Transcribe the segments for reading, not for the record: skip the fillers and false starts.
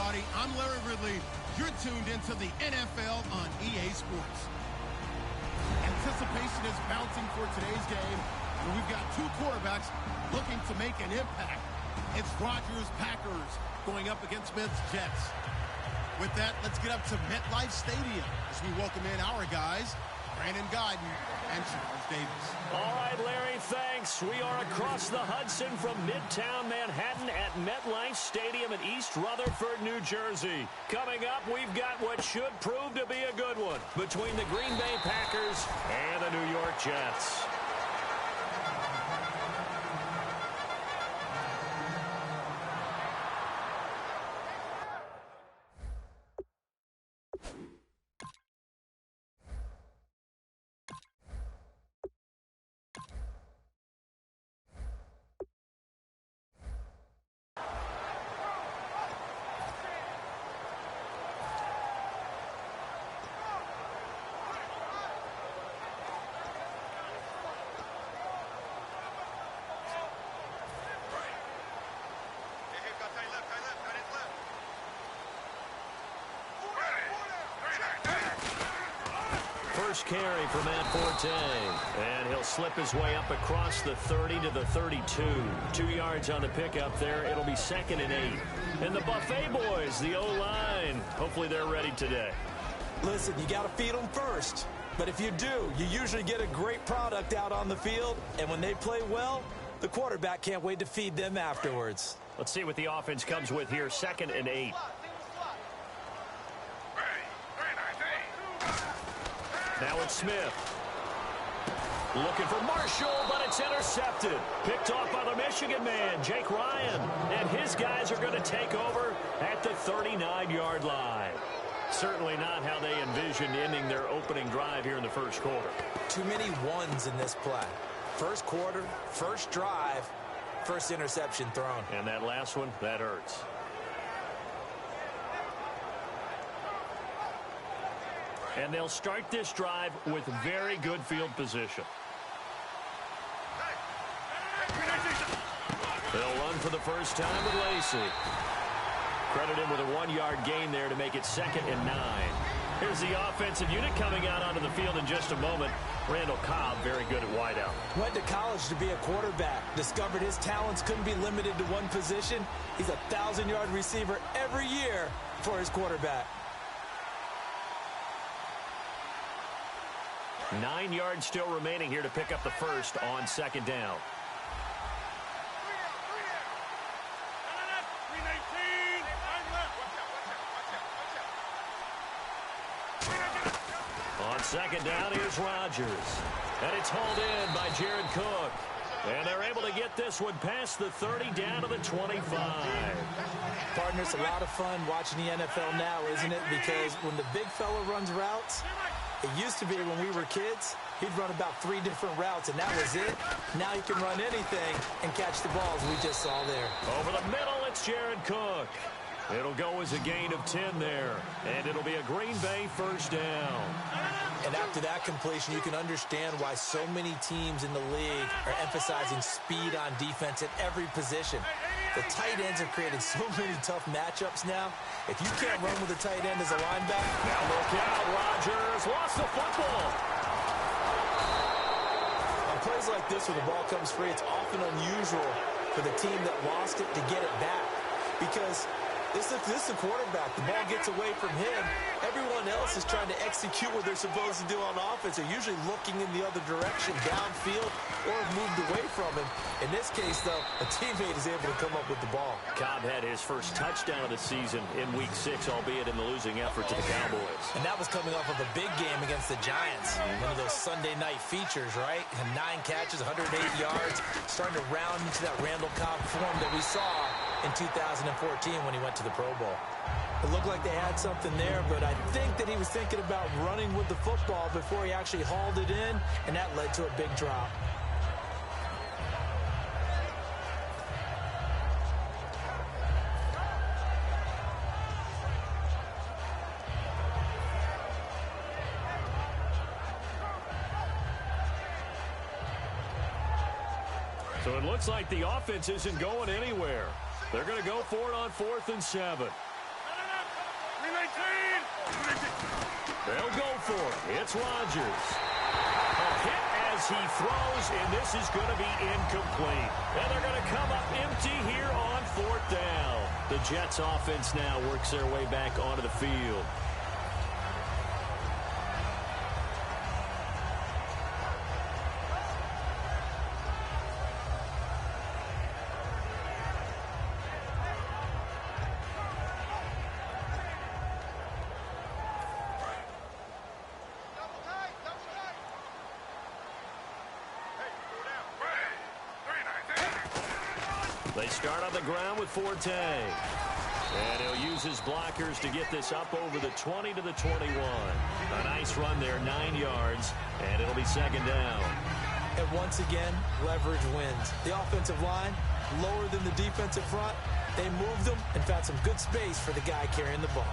everybody. I'm Larry Ridley. You're tuned into the NFL on EA Sports. Anticipation is mounting for today's game, and we've got two quarterbacks looking to make an impact. It's Rodgers' Packers going up against Smith's Jets. With that, let's get up to MetLife Stadium as we welcome in our guys, Brandon Guyton and Charles Davis. All right, Larry, thanks. We are across the Hudson from Midtown Manhattan at MetLife Stadium in East Rutherford, New Jersey. Coming up, we've got what should prove to be a good one between the Green Bay Packers and the New York Jets. First carry for Matt Forte, and he'll slip his way up across the 30 to the 32. 2 yards on the pickup there. It'll be 2nd and 8. And the Buffet boys, the O-line, hopefully they're ready today. Listen, you got to feed them first. But if you do, you usually get a great product out on the field. And when they play well, the quarterback can't wait to feed them afterwards. Let's see what the offense comes with here. 2nd and 8. Now it's Smith. Looking for Marshall, but it's intercepted. Picked off by the Michigan man, Jake Ryan. And his guys are going to take over at the 39-yard line. Certainly not how they envisioned ending their opening drive here in the first quarter. Too many ones in this play. First quarter, first drive, first interception thrown. And that last one, that hurts. And they'll start this drive with very good field position. They'll run for the first time with Lacey. Credit him with a 1-yard gain there to make it 2nd and 9. Here's the offensive unit coming out onto the field in just a moment. Randall Cobb, very good at wideout. Went to college to be a quarterback. Discovered his talents couldn't be limited to one position. He's a 1,000-yard receiver every year for his quarterback. 9 yards still remaining here to pick up the first on 2nd down. On 2nd down, here's Rodgers. And it's hauled in by Jared Cook. And they're able to get this one past the 30 down to the 25. Partner, it's a lot of fun watching the NFL now, isn't it? Because when the big fella runs routes, it used to be when we were kids, he'd run about 3 different routes, and that was it. Now he can run anything and catch the balls we just saw there. Over the middle, it's Jared Cook. It'll go as a gain of 10 there, and it'll be a Green Bay first down. And after that completion, you can understand why so many teams in the league are emphasizing speed on defense at every position. The tight ends have created so many tough matchups now. If you can't run with a tight end as a linebacker. Now look out, Rodgers lost the football. On plays like this where the ball comes free, it's often unusual for the team that lost it to get it back. Because this is a quarterback. The ball gets away from him. Everyone else is trying to execute what they're supposed to do on offense. They're usually looking in the other direction, downfield, or moved away from him. In this case, though, a teammate is able to come up with the ball. Cobb had his first touchdown of the season in Week 6, albeit in the losing effort to the Cowboys. And that was coming off of a big game against the Giants. One of those Sunday night features, right? 9 catches, 108 yards, starting to round into that Randall Cobb form that we saw in 2014 when he went to the Pro Bowl. It looked like they had something there, but I think that he was thinking about running with the football before he actually hauled it in, and that led to a big drop. So it looks like the offense isn't going anywhere. They're going to go for it on 4th and 7. They'll go for it. It's Rodgers. A hit as he throws, and this is going to be incomplete. And they're going to come up empty here on 4th down. The Jets offense now works their way back onto the field. They start on the ground with Forte. And he'll use his blockers to get this up over the 20 to the 21. A nice run there, 9 yards, and it'll be 2nd down. And once again, leverage wins. The offensive line, lower than the defensive front. They moved them and found some good space for the guy carrying the ball.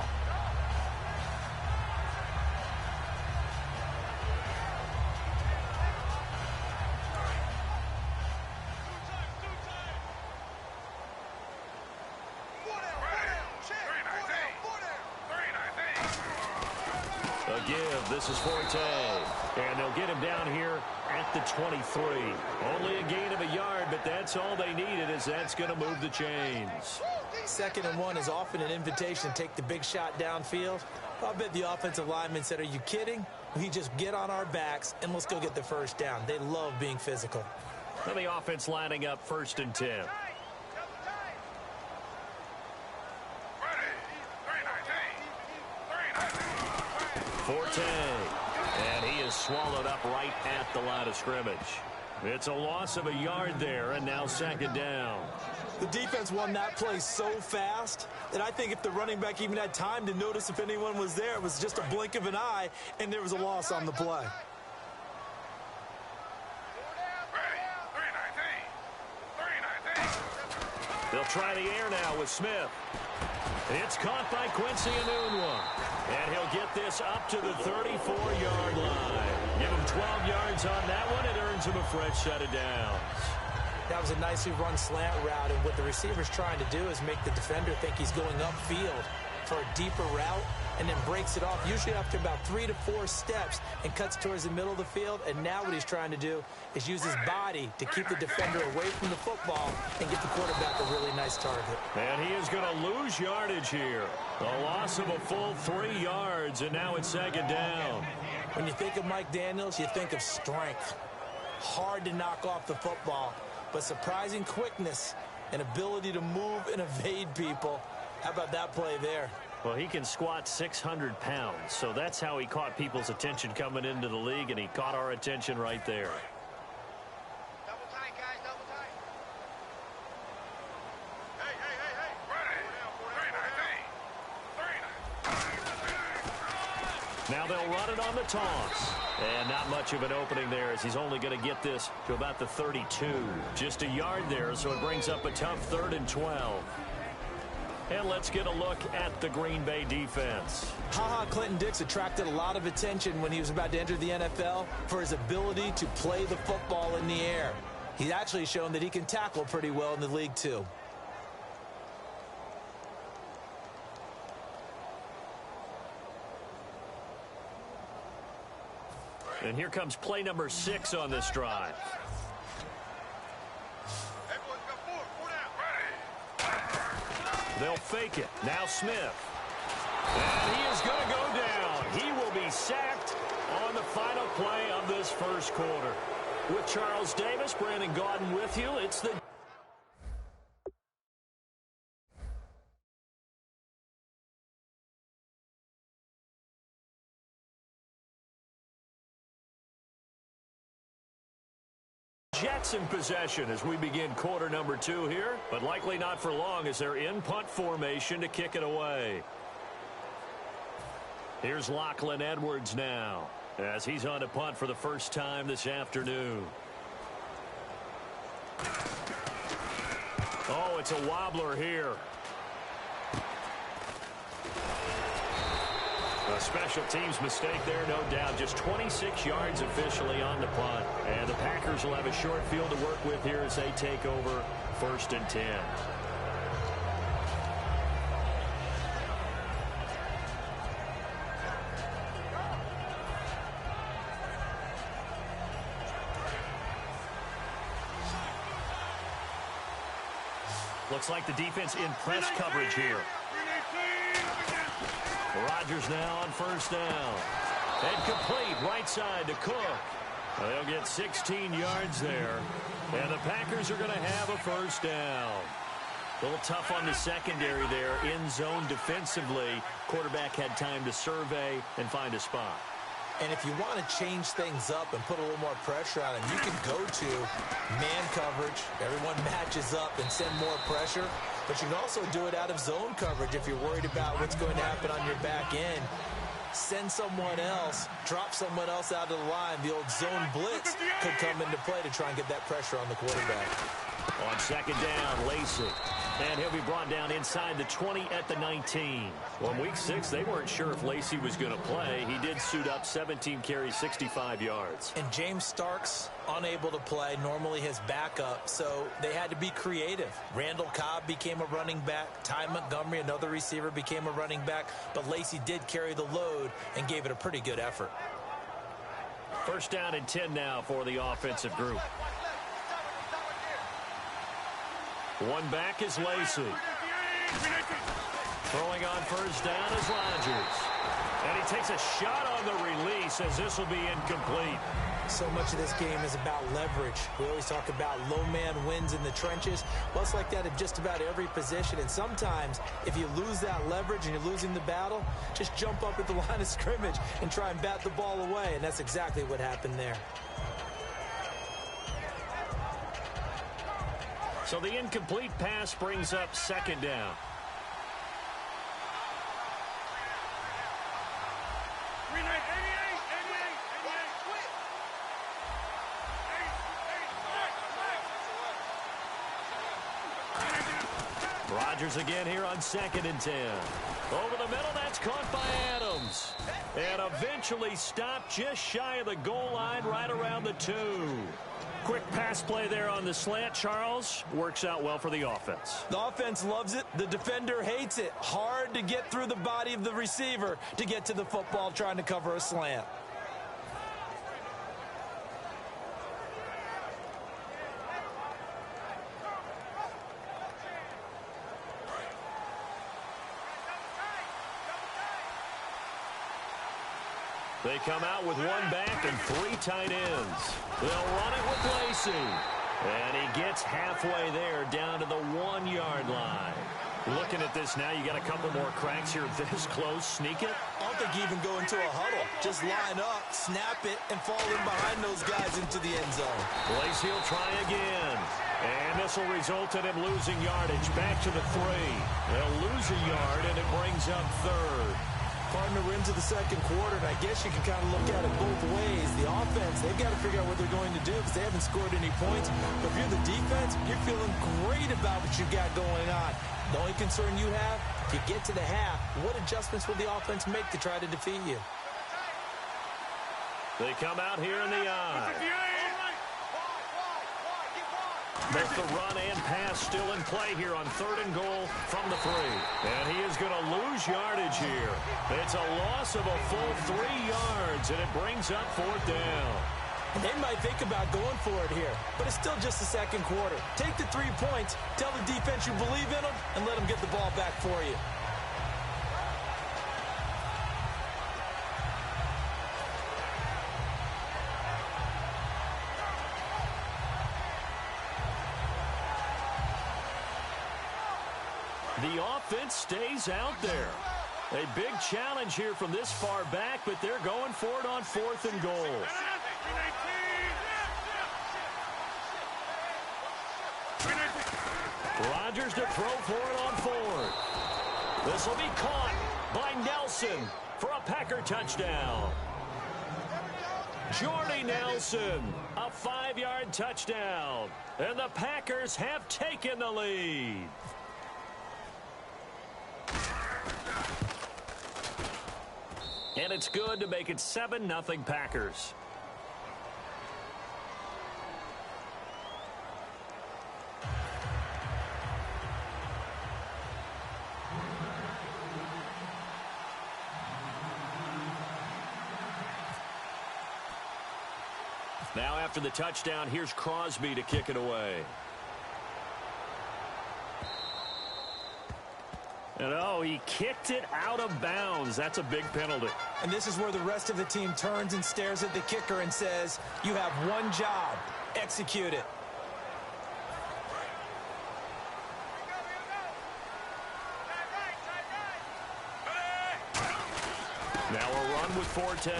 This is Forte, and they'll get him down here at the 23. Only a gain of a yard, but that's all they needed, as that's going to move the chains. 2nd and 1 is often an invitation to take the big shot downfield. I bet the offensive lineman said, are you kidding? We just get on our backs, and let's go get the 1st down. They love being physical. And the offense lining up 1st and 10. Forte, and he is swallowed up right at the line of scrimmage. It's a loss of a yard there, and now 2nd down. The defense won that play so fast that I think if the running back even had time to notice if anyone was there, it was just a blink of an eye, and there was a loss on the play. They'll try the air now with Smith. It's caught by Quincy Enunwa. And he'll get this up to the 34-yard line. Give him 12 yards on that one. It earns him a fresh set of downs. That was a nicely run slant route, and what the receiver's trying to do is make the defender think he's going upfield for a deeper route, and then breaks it off, usually after about 3 to 4 steps, and cuts towards the middle of the field. And now what he's trying to do is use his body to keep the defender away from the football and get the quarterback a really nice target. And he is going to lose yardage here. A loss of a full 3 yards, and now it's 2nd down. When you think of Mike Daniels, you think of strength. Hard to knock off the football, but surprising quickness and ability to move and evade people. How about that play there? Well, he can squat 600 pounds, so that's how he caught people's attention coming into the league, and he caught our attention right there. Double tight, guys, double tight. Hey. Now they'll run it on the toss. And not much of an opening there, as he's only going to get this to about the 32. Just a yard there, so it brings up a tough 3rd and 12. And let's get a look at the Green Bay defense. Clinton Dix attracted a lot of attention when he was about to enter the NFL for his ability to play the football in the air. He's actually shown that he can tackle pretty well in the league, too. And here comes play number 6 on this drive. They'll fake it. Now Smith. And he is going to go down. He will be sacked on the final play of this first quarter. With Charles Davis, Brandon Gaudin with you. It's the Jets in possession as we begin quarter number 2 here, but likely not for long as they're in punt formation to kick it away. Here's Lachlan Edwards now as he's on to punt for the first time this afternoon. Oh, it's a wobbler here. A special teams mistake there, no doubt. Just 26 yards officially on the punt. And the Packers will have a short field to work with here as they take over 1st and 10. Looks like the defense in press coverage here. Rodgers now on first down. And complete right side to Cook. They'll get 16 yards there. And the Packers are going to have a first down. A little tough on the secondary there. In zone defensively. Quarterback had time to survey and find a spot. And if you want to change things up and put a little more pressure on him, you can go to man coverage. Everyone matches up and send more pressure. But you can also do it out of zone coverage if you're worried about what's going to happen on your back end. Send someone else, drop someone else out of the line. The old zone blitz could come into play to try and get that pressure on the quarterback. On second down, Lacey. And he'll be brought down inside the 20 at the 19. Well, in week 6, they weren't sure if Lacey was going to play. He did suit up, 17 carries, 65 yards. And James Starks unable to play, normally his backup, so they had to be creative. Randall Cobb became a running back. Ty Montgomery, another receiver, became a running back. But Lacey did carry the load and gave it a pretty good effort. First down and 10 now for the offensive group. One back is Lacey. Throwing on first down is Rodgers. And he takes a shot on the release as this will be incomplete. So much of this game is about leverage. We always talk about low man wins in the trenches. Well, it's like that in just about every position. And sometimes, if you lose that leverage and you're losing the battle, just jump up at the line of scrimmage and try and bat the ball away. And that's exactly what happened there. So the incomplete pass brings up second down. Rodgers again here on second and 10. Over the middle, that's caught by Adams. And eventually stopped just shy of the goal line right around the 2. Quick pass play there on the slant, Charles. Works out well for the offense. The offense loves it. The defender hates it. Hard to get through the body of the receiver to get to the football trying to cover a slant. They come out with one back and 3 tight ends. They'll run it with Lacey. And he gets halfway there down to the 1-yard line. Looking at this now, you got a couple more cracks here this close. Sneak it. I don't think you even go into a huddle. Just line up, snap it, and fall in behind those guys into the end zone. Lacey will try again. And this will result in him losing yardage. Back to the 3. They'll lose a yard, and it brings up third. Partner, we're into the second quarter, and I guess you can kind of look at it both ways. The offense, they've got to figure out what they're going to do because they haven't scored any points. But if you're the defense, you're feeling great about what you got going on. The only concern you have, if you get to the half, what adjustments will the offense make to try to defeat you? They come out here in the eye. Both the run and pass still in play here on 3rd and goal from the 3. And he is going to lose yardage here. It's a loss of a full 3 yards, and it brings up 4th down. They might think about going for it here, but it's still just the second quarter. Take the 3 points, tell the defense you believe in them, and let them get the ball back for you. The offense stays out there. A big challenge here from this far back, but they're going for it on 4th and goal. Rodgers to throw for it on 4th. This will be caught by Nelson for a Packer touchdown. Jordy Nelson, a 5-yard touchdown. And the Packers have taken the lead. And it's good to make it 7-0 Packers. Now after the touchdown, here's Crosby to kick it away. And, oh, he kicked it out of bounds. That's a big penalty. And this is where the rest of the team turns and stares at the kicker and says, you have one job. Execute it. Now a run with Forte.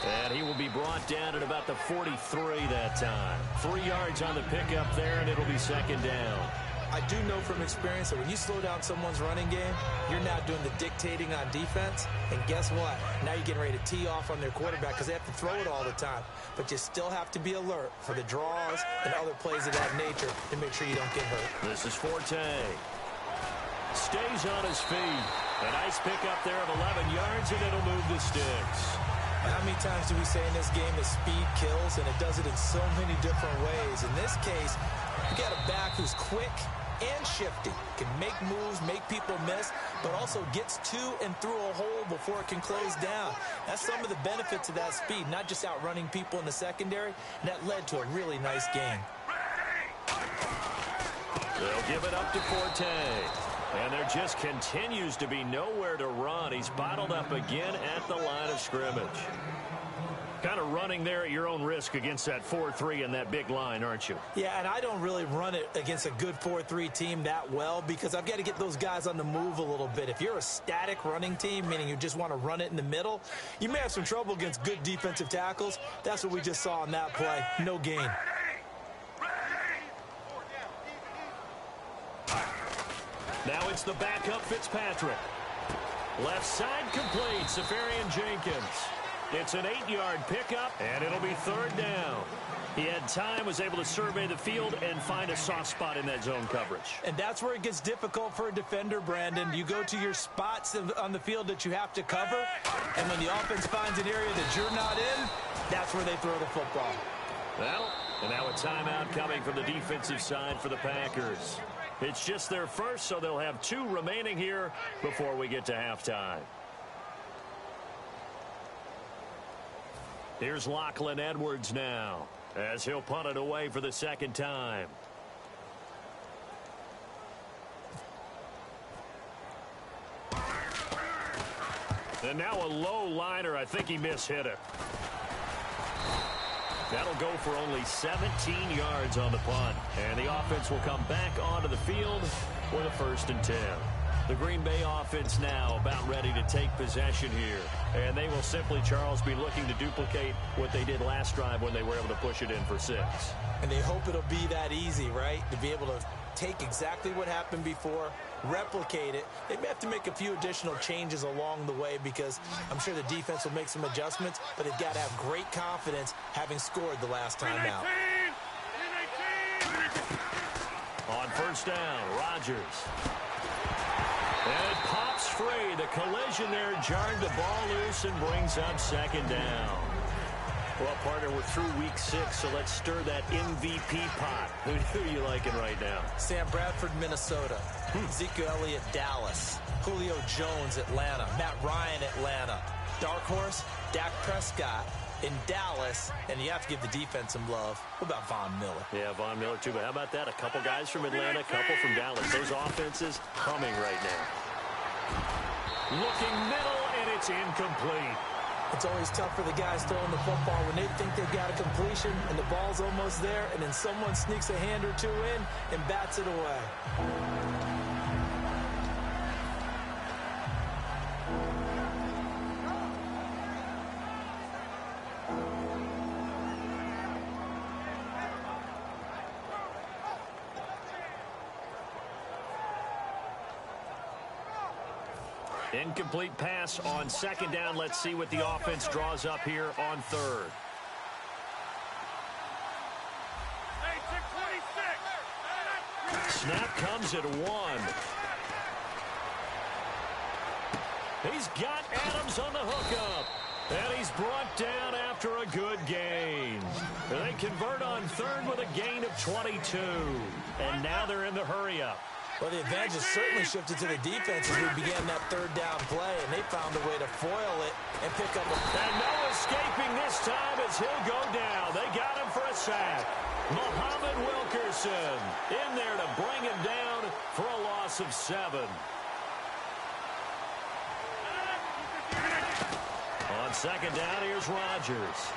And he will be brought down at about the 43 that time. 3 yards on the pickup there, and it'll be second down. I do know from experience that when you slow down someone's running game, you're now doing the dictating on defense. And guess what? Now you're getting ready to tee off on their quarterback because they have to throw it all the time. But you still have to be alert for the draws and other plays of that nature to make sure you don't get hurt. This is Forte. Stays on his feet. A nice pickup there of 11 yards, and it'll move the sticks. How many times do we say in this game that speed kills, and it does it in so many different ways? In this case, you got a back who's quick and shifty, can make moves, make people miss, but also gets to and through a hole before it can close down. That's some of the benefits of that speed, not just outrunning people in the secondary, and that led to a really nice game. They'll give it up to Forte. And there just continues to be nowhere to run. He's bottled up again at the line of scrimmage. Kind of running there at your own risk against that 4-3 and that big line, aren't you? Yeah, and I don't really run it against a good 4-3 team that well because I've got to get those guys on the move a little bit. If you're a static running team, meaning you just want to run it in the middle, you may have some trouble against good defensive tackles. That's what we just saw on that play. No gain. Now it's the backup Fitzpatrick. Left side complete, Safarian Jenkins. It's an 8-yard pickup, and it'll be third down. He had time, was able to survey the field and find a soft spot in that zone coverage. And that's where it gets difficult for a defender, Brandon. You go to your spots on the field that you have to cover, and when the offense finds an area that you're not in, that's where they throw the football. Well, and now a timeout coming from the defensive side for the Packers. It's just their first, so they'll have 2 remaining here before we get to halftime. Here's Lachlan Edwards now, as he'll punt it away for the second time. And now a low liner. I think he mishit it. That'll go for only 17 yards on the punt. And the offense will come back onto the field with a 1st and 10. The Green Bay offense now about ready to take possession here. And they will simply, Charles, be looking to duplicate what they did last drive when they were able to push it in for 6. And they hope it'll be that easy, right? To be able to take exactly what happened before, replicate it. They may have to make a few additional changes along the way because I'm sure the defense will make some adjustments, but they've got to have great confidence having scored the last time out. On 1st down, Rodgers. And it pops free. The collision there jarred the ball loose and brings up 2nd down. Well, partner, we're through week 6, so let's stir that MVP pot. Who are you liking right now? Sam Bradford, Minnesota. Ezekiel Elliott, Dallas. Julio Jones, Atlanta. Matt Ryan, Atlanta. Dark horse, Dak Prescott in Dallas. And you have to give the defense some love. What about Von Miller? Yeah, Von Miller, too. But how about that? A couple guys from Atlanta, a couple from Dallas. Those offenses humming right now. Looking middle, and it's incomplete. It's always tough for the guys throwing the football when they think they've got a completion and the ball's almost there, and then someone sneaks a hand or 2 in and bats it away. Incomplete pass on 2nd down. Let's see what the offense draws up here on 3rd. Snap comes at 1. He's got Adams on the hookup. And he's brought down after a good gain. They convert on 3rd with a gain of 22. And now they're in the hurry-up. Well, the advantage has certainly shifted to the defense as we began that 3rd down play, and they found a way to foil it and pick up a... And no escaping this time as he'll go down. They got him for a sack. Muhammad Wilkerson in there to bring him down for a loss of 7. On second down, here's Rodgers.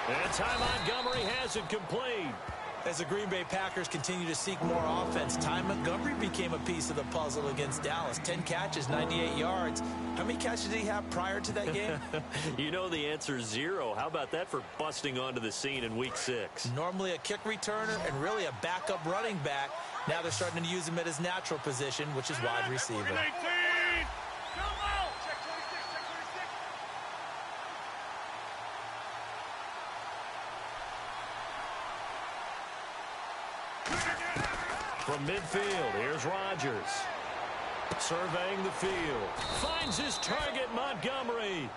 And Ty Montgomery has it complete. As the Green Bay Packers continue to seek more offense, Ty Montgomery became a piece of the puzzle against Dallas. 10 catches, 98 yards. How many catches did he have prior to that game? You know the answer is 0. How about that for busting onto the scene in Week 6? Normally a kick returner and really a backup running back. Now they're starting to use him at his natural position, which is wide receiver. From midfield, here's Rodgers. Surveying the field. Finds his target, Montgomery.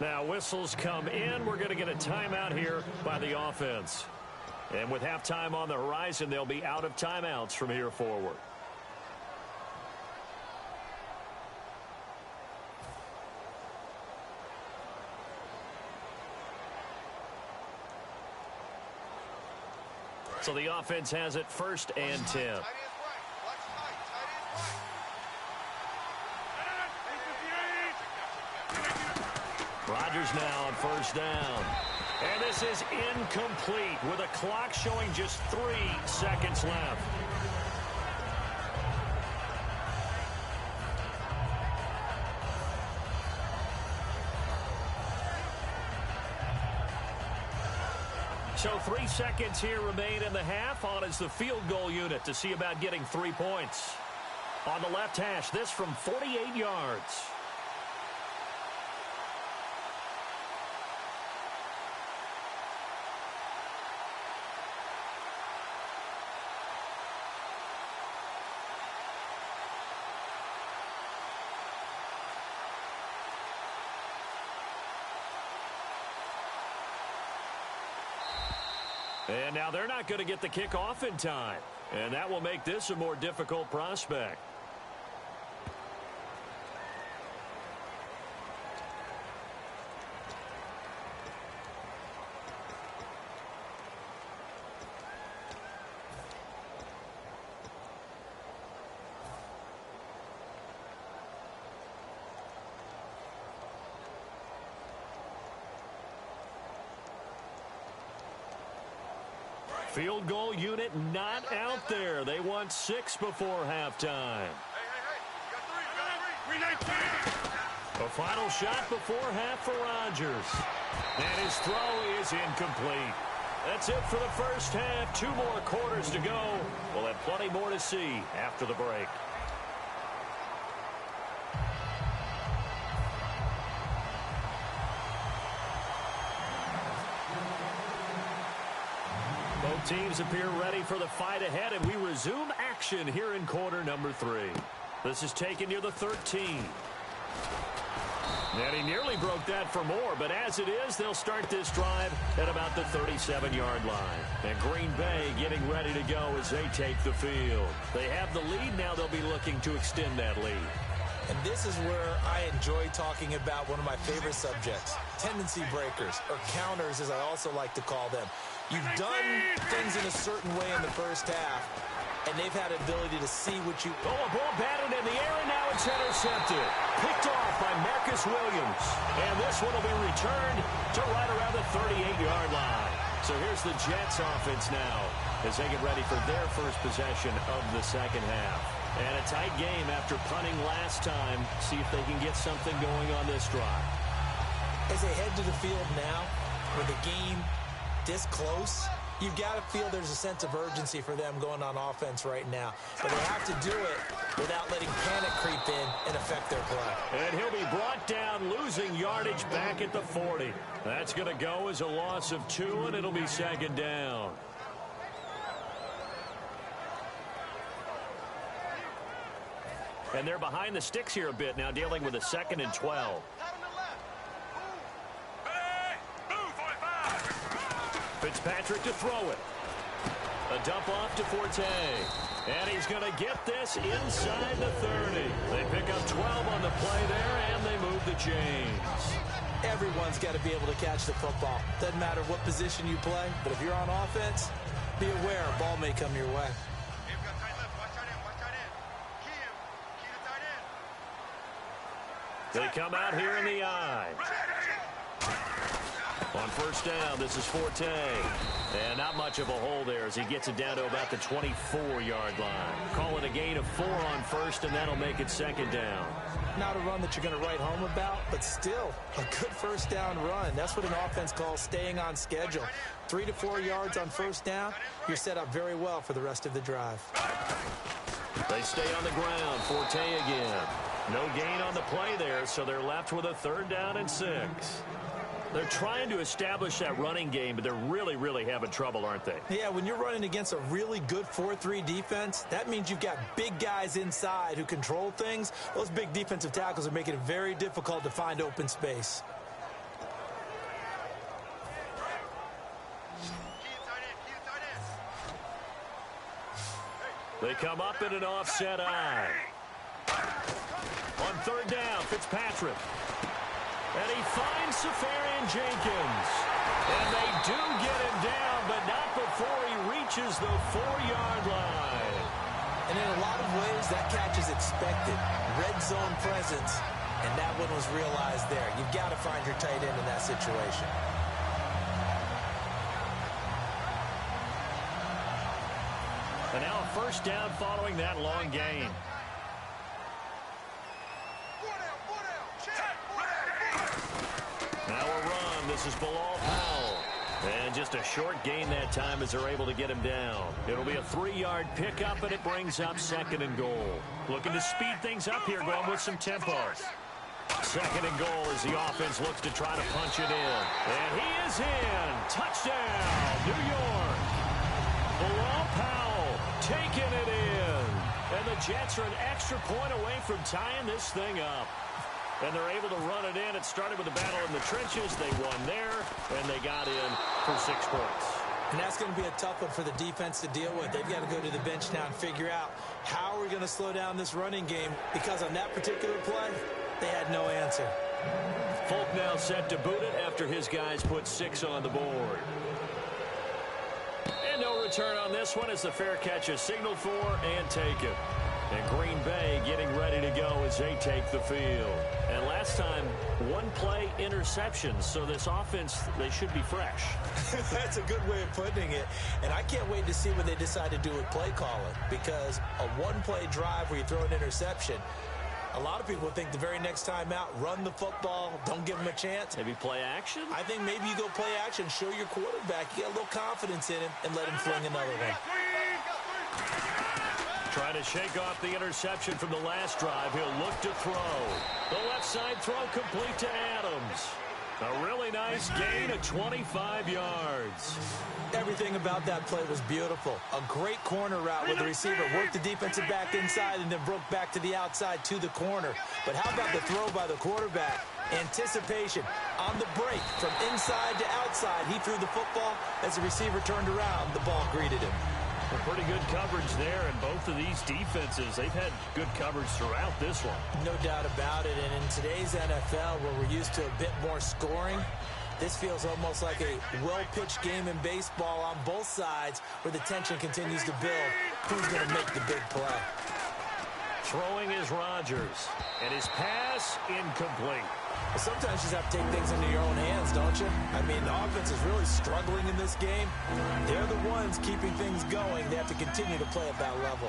Now whistles come in. We're going to get a timeout here by the offense. And with halftime on the horizon, they'll be out of timeouts from here forward. So the offense has it 1st and 10. Rodgers now on 1st down. And this is incomplete with a clock showing just 3 seconds left. So 3 seconds here remain in the half. On is the field goal unit to see about getting 3 points. On the left hash, this from 48 yards. And now they're not going to get the kickoff in time. And that will make this a more difficult prospect. Field goal unit not out there. They want 6 before halftime. A final shot before half for Rodgers. And his throw is incomplete. That's it for the first half. 2 more quarters to go. We'll have plenty more to see after the break. Both teams appear ready for the fight ahead, and we resume action here in quarter number 3. This is taken near the 13. And he nearly broke that for more, but as it is, they'll start this drive at about the 37-yard line. And Green Bay getting ready to go as they take the field. They have the lead. Now they'll be looking to extend that lead. And this is where I enjoy talking about one of my favorite subjects, tendency breakers, or counters as I also like to call them. You've done things in a certain way in the first half, and they've had ability to see what you... Oh, a ball batted in the air, and now it's intercepted. Picked off by Marcus Williams. And this one will be returned to right around the 38-yard line. So here's the Jets offense now as they get ready for their first possession of the second half. And a tight game after punting last time. See if they can get something going on this drive. As they head to the field now, with the game this close, you've got to feel there's a sense of urgency for them going on offense right now. But they have to do it without letting panic creep in and affect their play. And he'll be brought down, losing yardage back at the 40. That's going to go as a loss of 2, and it'll be second down. And they're behind the sticks here a bit now, dealing with a 2nd and 12. Fitzpatrick to throw it. A dump off to Forte. And he's going to get this inside the 30. They pick up 12 on the play there, and they move the chains. Everyone's got to be able to catch the football. Doesn't matter what position you play, but if you're on offense, be aware a ball may come your way. They come out here in the I. On first down, this is Forte. And not much of a hole there as he gets it down to about the 24-yard line. Call it a gain of 4 on first, and that'll make it second down. Not a run that you're going to write home about, but still a good first down run. That's what an offense calls staying on schedule. 3 to 4 yards on first down, you're set up very well for the rest of the drive. They stay on the ground. Forte again. No gain on the play there, so they're left with a 3rd down and 6. They're trying to establish that running game, but they're really, really having trouble, aren't they? Yeah, when you're running against a really good 4-3 defense, that means you've got big guys inside who control things. Those big defensive tackles are making it very difficult to find open space. They come up in an offset I. On 3rd down, Fitzpatrick. And he finds Safarian Jenkins. And they do get him down, but not before he reaches the 4-yard line. And in a lot of ways, that catch is expected. Red zone presence, and that one was realized there. You've got to find your tight end in that situation. And now a first down following that long gain. Now a run. This is Bilal Powell. And just a short gain that time as they're able to get him down. It'll be a 3-yard pickup, and it brings up 2nd and goal. Looking to speed things up here, going with some tempo. 2nd and goal as the offense looks to try to punch it in. And he is in. Touchdown, New York. Bilal Powell taking it in. And the Jets are an extra point away from tying this thing up. And they're able to run it in. It started with a battle in the trenches. They won there, and they got in for 6 points. And that's going to be a tough one for the defense to deal with. They've got to go to the bench now and figure out how we're going to slow down this running game, because on that particular play, they had no answer. Folk now set to boot it after his guys put 6 on the board. And no return on this one as the fair catch is signaled for and taken. And Green Bay getting ready to go as they take the field. And last time, 1-play interceptions. So this offense, they should be fresh. That's a good way of putting it. And I can't wait to see what they decide to do with play calling. Because a 1-play drive where you throw an interception, a lot of people think the very next time out, run the football, don't give them a chance. Maybe play action? I think maybe you go play action, show your quarterback, you get a little confidence in him, and let him fling another one. Trying to shake off the interception from the last drive. He'll look to throw. The left side throw complete to Adams. A really nice gain of 25 yards. Everything about that play was beautiful. A great corner route where the receiver worked the defensive back inside and then broke back to the outside to the corner. But how about the throw by the quarterback? Anticipation on the break from inside to outside. He threw the football. As the receiver turned around, the ball greeted him. Well, pretty good coverage there, and both of these defenses, they've had good coverage throughout this one. No doubt about it, and in today's NFL, where we're used to a bit more scoring, this feels almost like a well-pitched game in baseball on both sides where the tension continues to build. Who's going to make the big play? Throwing is Rodgers, and his pass incomplete. Well, sometimes you just have to take things into your own hands, don't you? I mean, the offense is really struggling in this game. They're the ones keeping things going. They have to continue to play at that level.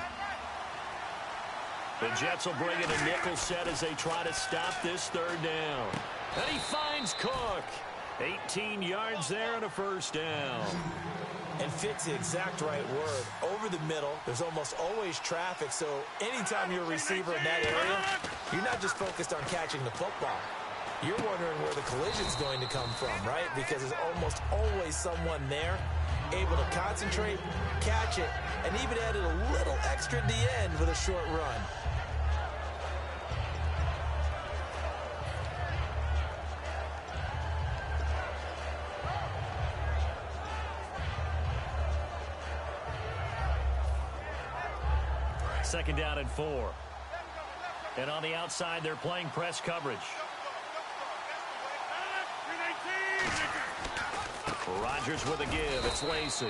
The Jets will bring in a nickel set as they try to stop this 3rd down. And he finds Cook. 18 yards there and a first down. And fits the exact right word. Over the middle, there's almost always traffic, so anytime you're a receiver in that area, you're not just focused on catching the football. You're wondering where the collision's going to come from, right? Because there's almost always someone there able to concentrate, catch it, and even added a little extra at the end with a short run. Second down and 4. And on the outside, they're playing press coverage. Rodgers with a give. It's Lacy.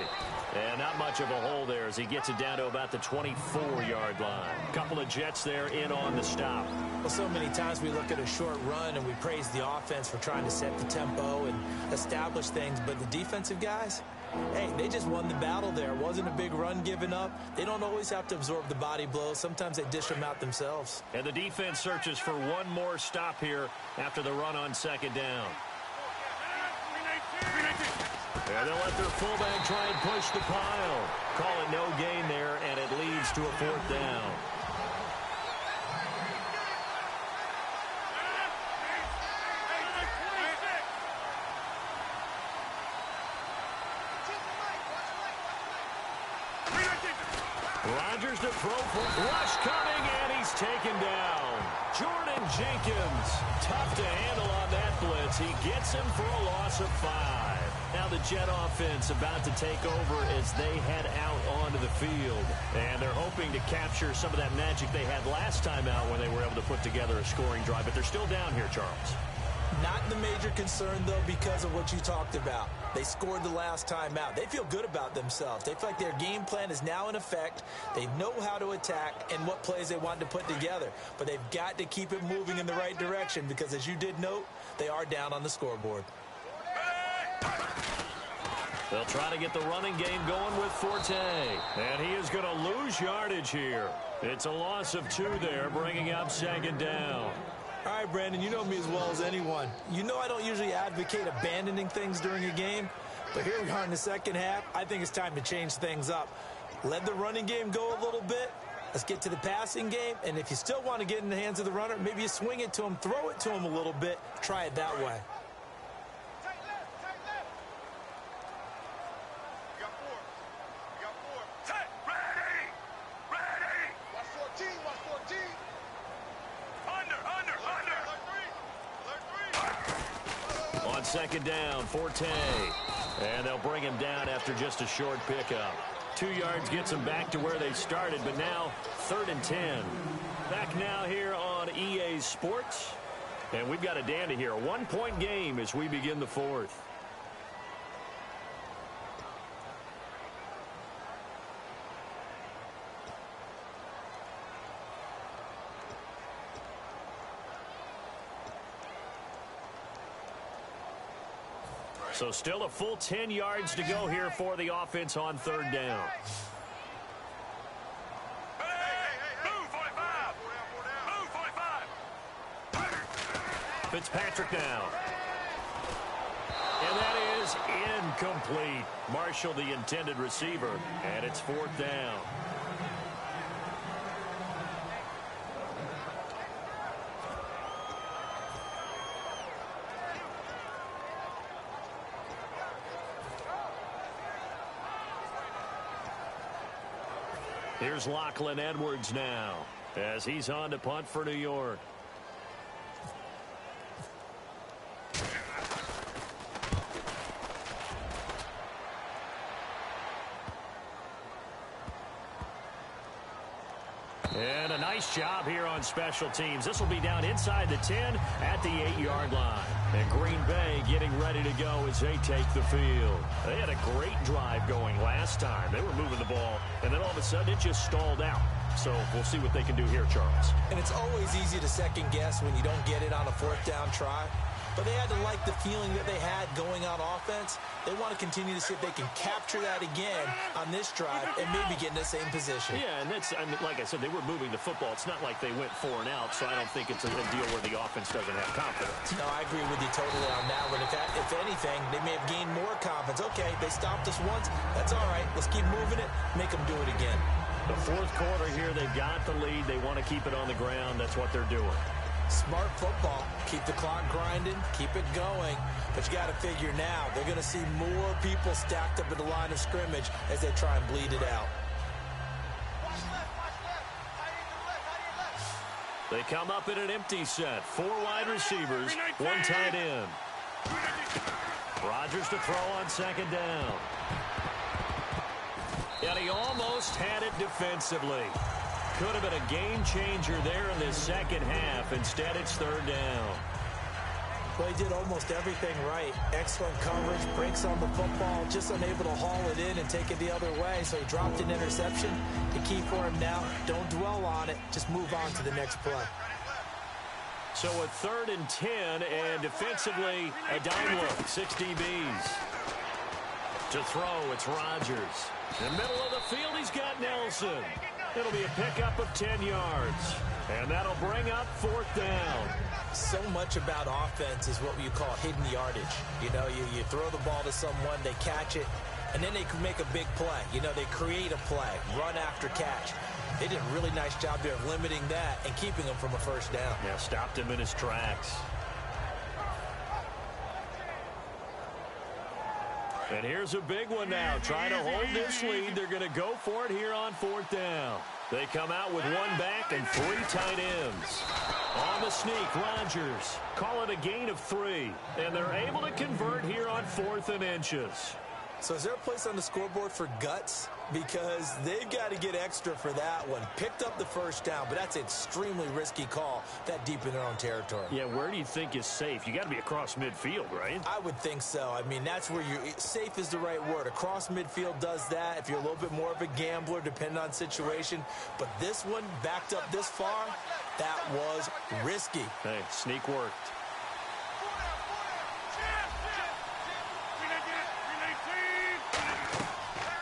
And not much of a hole there as he gets it down to about the 24-yard line. Couple of Jets there in on the stop. Well, so many times we look at a short run and we praise the offense for trying to set the tempo and establish things, but the defensive guys, hey, they just won the battle there. It wasn't a big run given up. They don't always have to absorb the body blows. Sometimes they dish them out themselves. And the defense searches for one more stop here after the run on second down. And they'll let their fullback try and push the pile. Call it no gain there, and it leads to a fourth down. Rodgers to throw for rush coming, and he's taken down. Jordan Jenkins, tough to handle on that blitz. He gets him for a loss of 5. Now the Jet offense about to take over as they head out onto the field. And they're hoping to capture some of that magic they had last time out when they were able to put together a scoring drive. But they're still down here, Charles. Not the major concern, though, because of what you talked about. They scored the last time out. They feel good about themselves. They feel like their game plan is now in effect. They know how to attack and what plays they want to put together. But they've got to keep it moving in the right direction because, as you did note, they are down on the scoreboard. They'll try to get the running game going with Forte. And he is going to lose yardage here. It's a loss of 2 there, bringing up second down. All right, Brandon, you know me as well as anyone. You know I don't usually advocate abandoning things during a game, but here we are in the second half. I think it's time to change things up. Let the running game go a little bit. Let's get to the passing game, and if you still want to get in the hands of the runner, maybe you swing it to him, throw it to him a little bit, try it that way. Second down, Forte. And they'll bring him down after just a short pickup. 2 yards gets them back to where they started, but now 3rd and 10. Back now here on EA Sports. And we've got a dandy here. A 1-point game as we begin the 4th. So still a full 10 yards to go here for the offense on 3rd down. Move 45! Move 45! Fitzpatrick now. And that is incomplete. Marshall, the intended receiver, and it's 4th down. Here's Lachlan Edwards now as he's on to punt for New York. And a nice job here on special teams. This will be down inside the 10 at the 8-yard line. And Green Bay getting ready to go as they take the field. They had a great drive going last time. They were moving the ball, and then all of a sudden it just stalled out. So we'll see what they can do here, Charles. And it's always easy to second guess when you don't get it on a 4th down try. But they had to like the feeling that they had going on offense. They want to continue to see if they can capture that again on this drive and maybe get in the same position. Yeah, and that's, I mean, like I said, they were moving the football. It's not like they went 4 and out, so I don't think it's a deal where the offense doesn't have confidence. No, I agree with you totally on that one. If anything, they may have gained more confidence. Okay, they stopped us once. That's all right. Let's keep moving it. Make them do it again. The 4th quarter here, they've got the lead. They want to keep it on the ground. That's what they're doing. Smart football. Keep the clock grinding. Keep it going. But you got to figure now, they're going to see more people stacked up at the line of scrimmage as they try and bleed it out. They come up in an empty set. 4 wide receivers, 1 tight end. Rodgers to throw on second down. And he almost had it defensively. Could have been a game changer there in this second half. Instead, it's 3rd down. Well, he did almost everything right. Excellent coverage, breaks on the football, just unable to haul it in and take it the other way. So he dropped an interception. The key for him now, don't dwell on it. Just move on to the next play. So a 3rd and 10, and defensively, a dime look. 6 DBs. To throw, it's Rodgers. In the middle of the field, he's got Nelson. It'll be a pickup of 10 yards. And that'll bring up 4th down. So much about offense is what you call hidden yardage. You know, you throw the ball to someone, they catch it, and then they can make a big play. You know, they create a play, run after catch. They did a really nice job there of limiting that and keeping him from a 1st down. Yeah, stopped him in his tracks. And here's a big one now. Trying to hold this lead. They're going to go for it here on 4th down. They come out with 1 back and 3 tight ends. On the sneak, Rodgers. Call it a gain of 3. And they're able to convert here on 4th and inches. So is there a place on the scoreboard for guts? Because they've got to get extra for that one. Picked up the 1st down, but that's an extremely risky call that deep in their own territory. Yeah, where do you think is safe? You got to be across midfield, right? I would think so. I mean, that's where safe is the right word. Across midfield does that if you're a little bit more of a gambler, depending on situation. But this one, backed up this far, that was risky. Hey, sneak worked.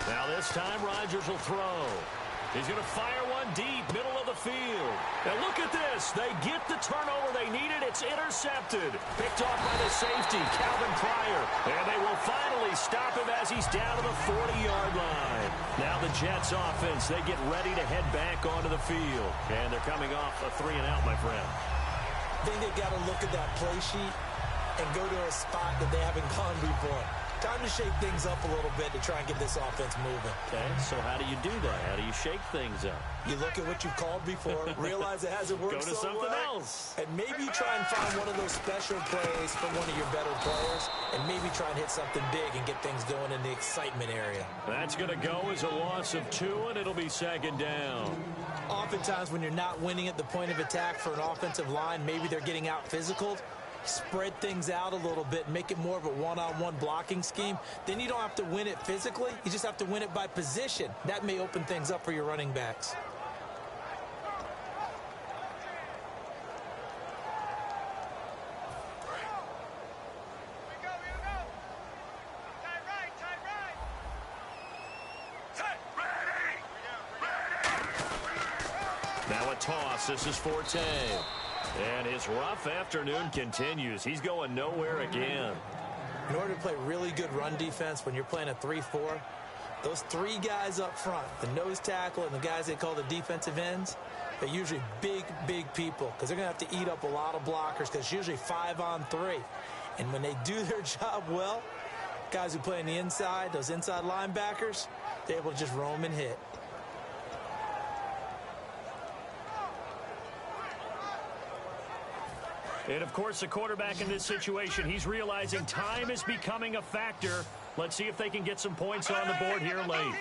Now this time, Rodgers will throw. He's going to fire one deep, middle of the field. Now look at this. They get the turnover they needed. It's intercepted. Picked off by the safety, Calvin Pryor. And they will finally stop him as he's down to the 40-yard line. Now the Jets offense, they get ready to head back onto the field. And they're coming off a 3-and-out, my friend. I think they've got to look at that play sheet and go to a spot that they haven't gone before. Time to shake things up a little bit to try and get this offense moving. Okay, so how do you do that? How do you shake things up? You look at what you've called before, realize it hasn't worked so well. Go to something else. And maybe you try and find one of those special plays from one of your better players, and maybe try and hit something big and get things going in the excitement area. That's going to go as a loss of 2, and it'll be 2nd down. Oftentimes when you're not winning at the point of attack for an offensive line, maybe they're getting out physical. Spread things out a little bit, make it more of a one-on-one blocking scheme. Then you don't have to win it physically. You just have to win it by position. That may open things up for your running backs. Now a toss. This is Forte. And his rough afternoon continues. He's going nowhere again. In order to play really good run defense when you're playing a 3-4, those 3 guys up front, the nose tackle and the guys they call the defensive ends, they're usually big, big people because they're going to have to eat up a lot of blockers because it's usually 5-on-3. And when they do their job well, guys who play on the inside, those inside linebackers, they're able to just roam and hit. And, of course, the quarterback in this situation, he's realizing time is becoming a factor. Let's see if they can get some points on the board here late.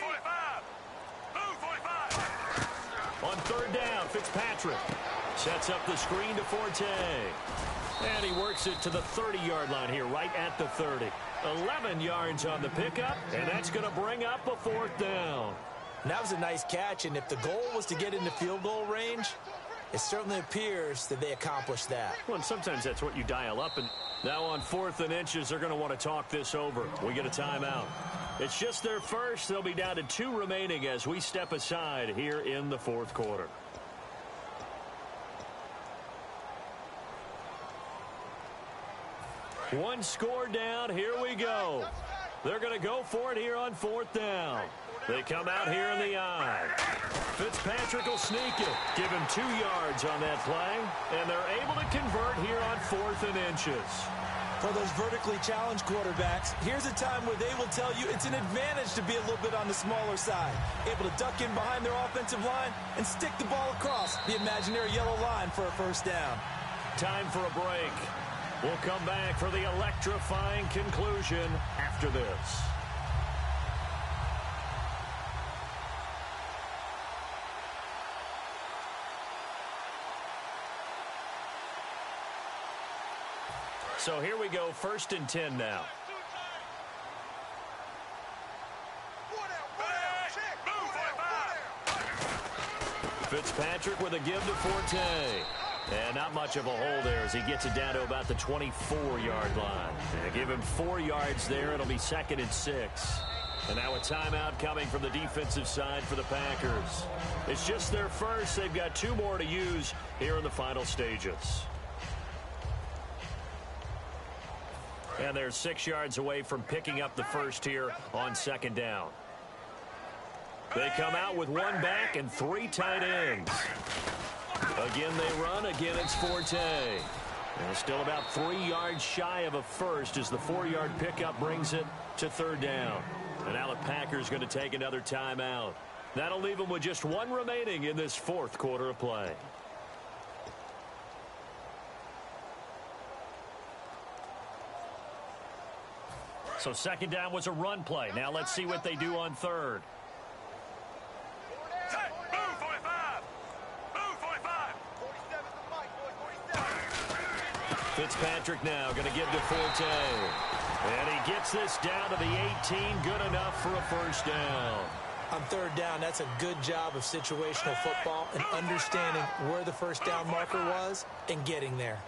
On 3rd down, Fitzpatrick sets up the screen to Forte. And he works it to the 30-yard line here, right at the 30. 11 yards on the pickup, and that's going to bring up a 4th down. And that was a nice catch, and if the goal was to get into field goal range, it certainly appears that they accomplished that. Well, and sometimes that's what you dial up. And now on 4th and inches, they're going to want to talk this over. We get a timeout. It's just their first. They'll be down to 2 remaining as we step aside here in the 4th quarter. One score down. Here we go. They're going to go for it here on 4th down. They come out here in the eye. Fitzpatrick will sneak it. Give him 2 yards on that play. And they're able to convert here on 4th and inches. For those vertically challenged quarterbacks, here's a time where they will tell you it's an advantage to be a little bit on the smaller side. Able to duck in behind their offensive line and stick the ball across the imaginary yellow line for a 1st down. Time for a break. We'll come back for the electrifying conclusion after this. So here we go, 1st and 10 now. Fitzpatrick with a give to Forte. And not much of a hole there as he gets it down to about the 24-yard line. And give him 4 yards there. It'll be 2nd and 6. And now a timeout coming from the defensive side for the Packers. It's just their first. They've got 2 more to use here in the final stages. And they're 6 yards away from picking up the first here on 2nd down. They come out with 1 back and 3 tight ends. Again they run. Again it's Forte. And still about 3 yards shy of a first as the 4-yard pickup brings it to 3rd down. And now the Packers going to take another timeout. That'll leave them with just 1 remaining in this 4th quarter of play. So 2nd down was a run play. Now let's see what they do on 3rd. Fitzpatrick now going to give to Forte. And he gets this down to the 18. Good enough for a 1st down. On 3rd down, that's a good job of situational football and understanding where the 1st down marker was and getting there.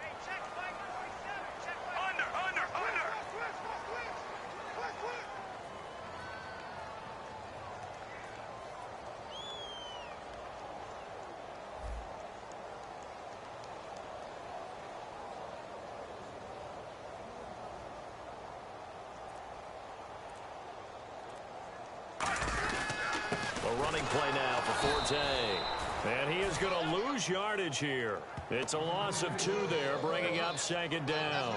Running play now for Forte. And he is going to lose yardage here. It's a loss of 2 there, bringing up 2nd down.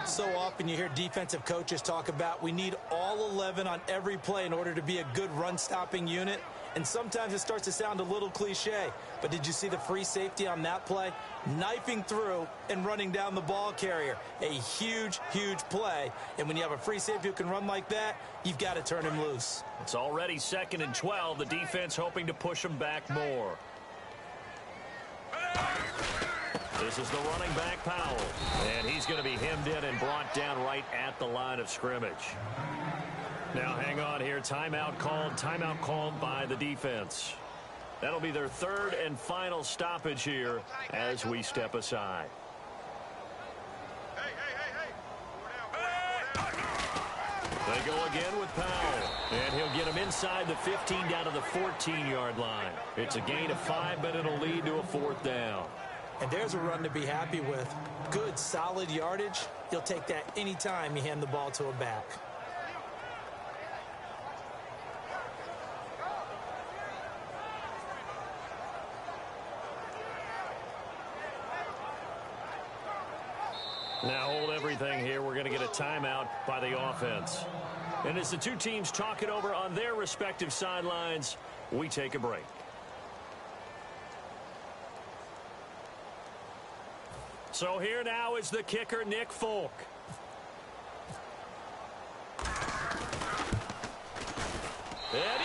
So often you hear defensive coaches talk about we need all 11 on every play in order to be a good run-stopping unit. And sometimes it starts to sound a little cliche. But did you see the free safety on that play? Knifing through and running down the ball carrier. A huge, huge play. And when you have a free safety who can run like that, you've got to turn him loose. It's already 2nd and 12. The defense hoping to push him back more. This is the running back, Powell. And he's going to be hemmed in and brought down right at the line of scrimmage. Now hang on here. Timeout called by the defense. That'll be their 3rd and final stoppage here as we step aside. They go again with Powell. And he'll get him inside the 15 down to the 14-yard line. It's a gain of 5, but it'll lead to a 4th down. And there's a run to be happy with. Good, solid yardage. You'll take that anytime you hand the ball to a back. Now hold everything here. We're going to get a timeout by the offense. And as the 2 teams talk it over on their respective sidelines, we take a break. So here now is the kicker, Nick Folk. And